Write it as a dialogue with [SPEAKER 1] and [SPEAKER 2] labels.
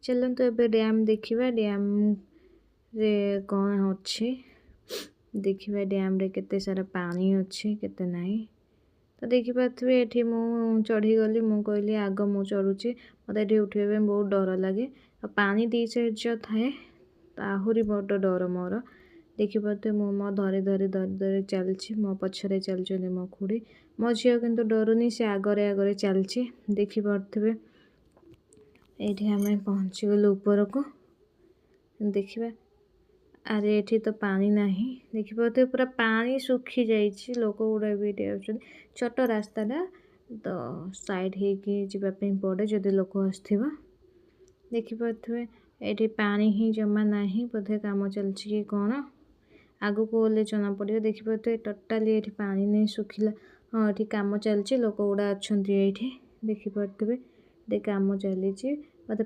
[SPEAKER 1] चलतु एबे डैम देखिबा डैम रे कौन अच्छी देखिबा डैम रे केते सारा पानी अच्छी केते नहीं तो देखिपे ये मु चढ़ी गली मु कहली आग मु चढ़ुची मत ये उठे बहुत डर लगे पानी दी साइड थाए आहरी बड़ डर मोर देखिपे मु मो धरी धरी धरी धरी चलची मो पछरे चलचंदी मो खुड़ी मो झील किंतु डरुनी से आगरे आगरे चलची देखिपे ये आम पहुँची गलु ऊपर को देखिबा अरे एठी तो पानी नहीं देखिपे पूरा पानी सुखी जाइए लोक गुड़ा भी ये छोट रास्ताटा तो साइड होगी पड़े जदि लोक आसथिबा देखिपे ये पानी ही जमा नहीं बोधे काम चलची कि कौन आगु को गले जना पड़ो देखिपे टोटाली ये पानी नहीं सुखिला हाँ ये काम चलची लोक गुड़ा अच्छा ये देखिपे काम चली मत